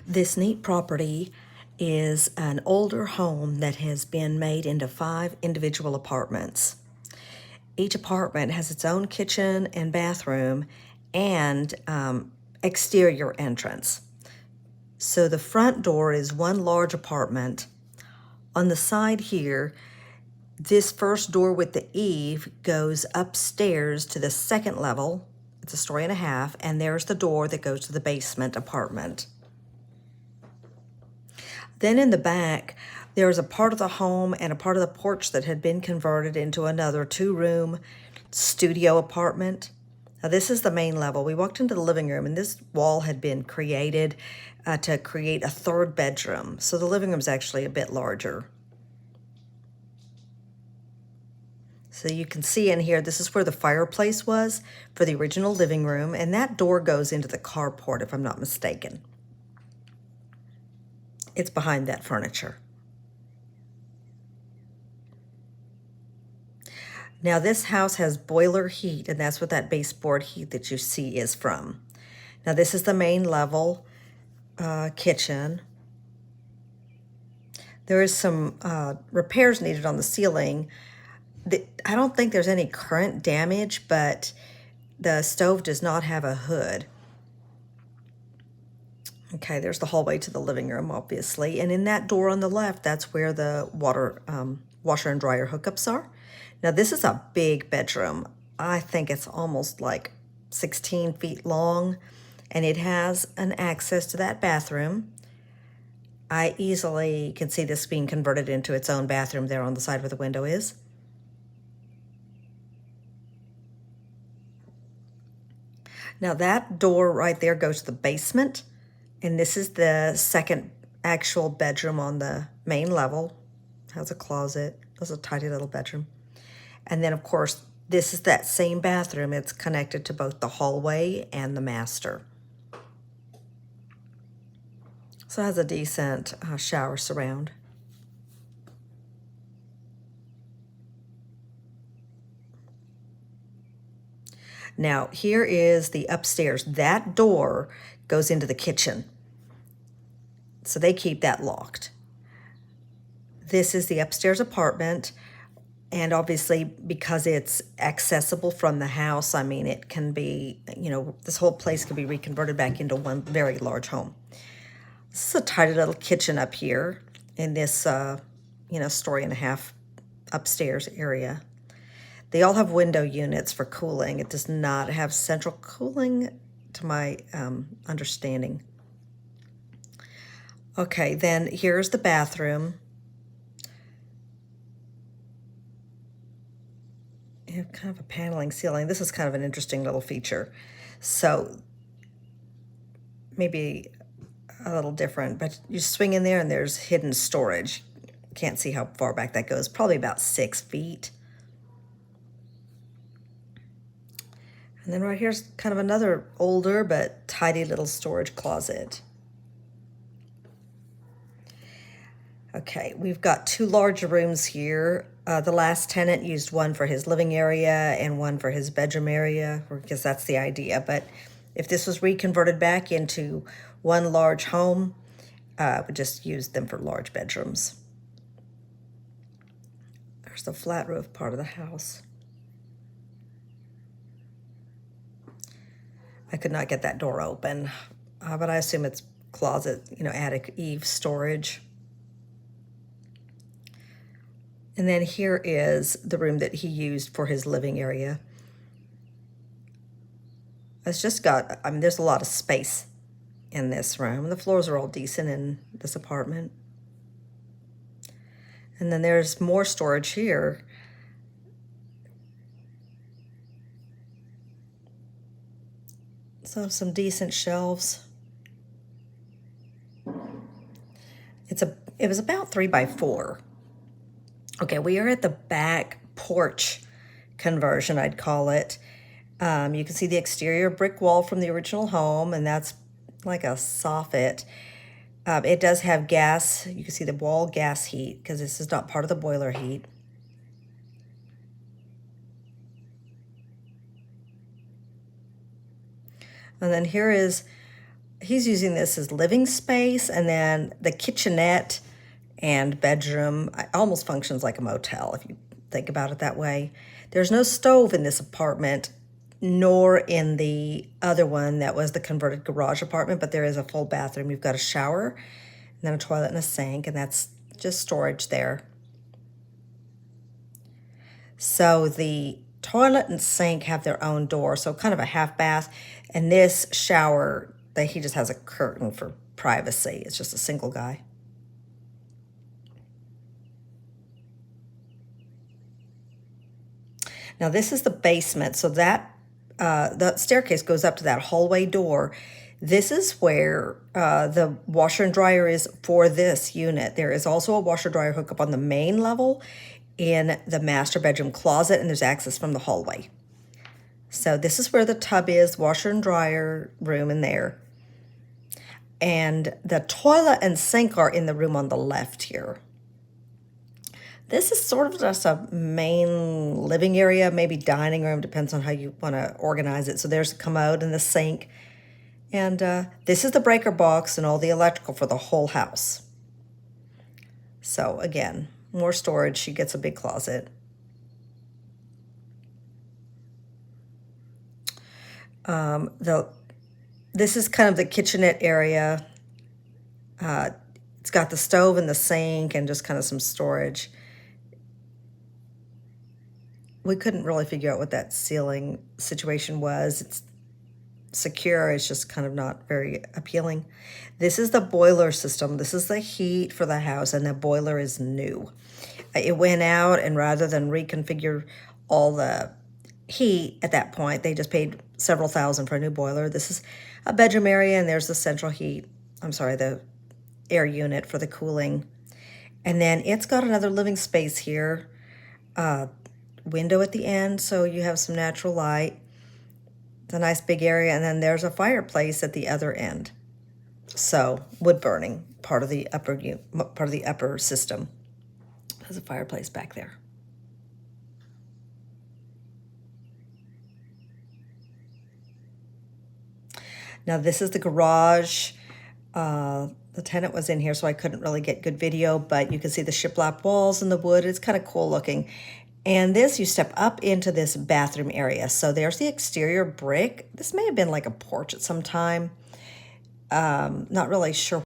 This neat property is an older home that has been made into 5 individual apartments. Each apartment has its own kitchen and bathroom and exterior entrance. So the front door is one large apartment. On the side here, this first door with the eave goes upstairs to the second level. It's a story and a half, and there's the door that goes to the basement apartment. Then in the back, there's a part of the home and a part of the porch that had been converted into another 2-room studio apartment. Now this is the main level. We walked into the living room and this wall had been created to create a 3rd bedroom. So the living room is actually a bit larger. So you can see in here, this is where the fireplace was for the original living room, and that door goes into the carport, if I'm not mistaken. It's behind that furniture. Now this house has boiler heat, and that's what that baseboard heat that you see is from. Now this is the main level kitchen. There is some repairs needed on the ceiling. I don't think there's any current damage, but the stove does not have a hood. Okay, there's the hallway to the living room, obviously. And in that door on the left, that's where the washer and dryer hookups are. Now, this is a big bedroom. I think it's almost like 16 feet long, and it has an access to that bathroom. I easily can see this being converted into its own bathroom there on the side where the window is. Now that door right there goes to the basement, and this is the second actual bedroom on the main level. Has a closet. It's a tidy little bedroom. And then, of course, this is that same bathroom. It's connected to both the hallway and the master. So it has a decent shower surround. Now, here is the upstairs. That door goes into the kitchen. So they keep that locked. This is the upstairs apartment. And obviously, because it's accessible from the house, I mean, it can be, this whole place can be reconverted back into one very large home. This is a tidy little kitchen up here in this, story and a half upstairs area. They all have window units for cooling. It does not have central cooling, to my understanding. Okay, then here's the bathroom. You have kind of a paneling ceiling. This is kind of an interesting little feature. So maybe a little different, but you swing in there and there's hidden storage. Can't see how far back that goes. Probably about 6 feet. And then right here's kind of another older but tidy little storage closet. Okay, we've got 2 large rooms here. The last tenant used one for his living area and one for his bedroom area, because that's the idea. But if this was reconverted back into one large home, we just use them for large bedrooms. There's the flat roof part of the house. I could not get that door open, but I assume it's closet, attic eave storage. And then here is the room that he used for his living area. It's just got, there's a lot of space in this room. The floors are all decent in this apartment. And then there's more storage here. So some decent shelves. It was about 3 by 4. Okay, we are at the back porch conversion, I'd call it. You can see the exterior brick wall from the original home, and that's like a soffit. It does have gas. You can see the wall gas heat, because this is not part of the boiler heat. And then here is he's using this as living space, and then the kitchenette and bedroom almost functions like a motel if you think about it that way. There's no stove in this apartment, nor in the other one that was the converted garage apartment, but there is a full bathroom. You've got a shower, and then a toilet and a sink, and that's just storage there. So the toilet and sink have their own door, so kind of a half bath. And this shower, that he just has a curtain for privacy. It's just a single guy. Now this is the basement, so that the staircase goes up to that hallway door. This is where the washer and dryer is for this unit. There is also a washer dryer hookup on the main level in the master bedroom closet, and there's access from the hallway. So this is where the tub is, washer and dryer room in there. And the toilet and sink are in the room on the left here. This is sort of just a main living area, maybe dining room, depends on how you want to organize it. So there's a commode and the sink. And this is the breaker box and all the electrical for the whole house. So again, more storage. She gets a big closet. This is kind of the kitchenette area. It's got the stove and the sink and just kind of some storage. We couldn't really figure out what that ceiling situation was. It's secure, it's just kind of not very appealing. This is the boiler system. This is the heat for the house, and the boiler is new. It went out, and rather than reconfigure all the heat at that point, they just paid several thousand for a new boiler. This is a bedroom area, and there's the central heat. I'm sorry, the air unit for the cooling. And then it's got another living space here. Window at the end, so you have some natural light. It's a nice big area, and then there's a fireplace at the other end. So wood burning, part of the upper system. There's a fireplace back there. Now this is the garage. The tenant was in here, so I couldn't really get good video, but you can see the shiplap walls and the wood. It's kind of cool looking. And this, you step up into this bathroom area. So there's the exterior brick. This may have been like a porch at some time. Not really sure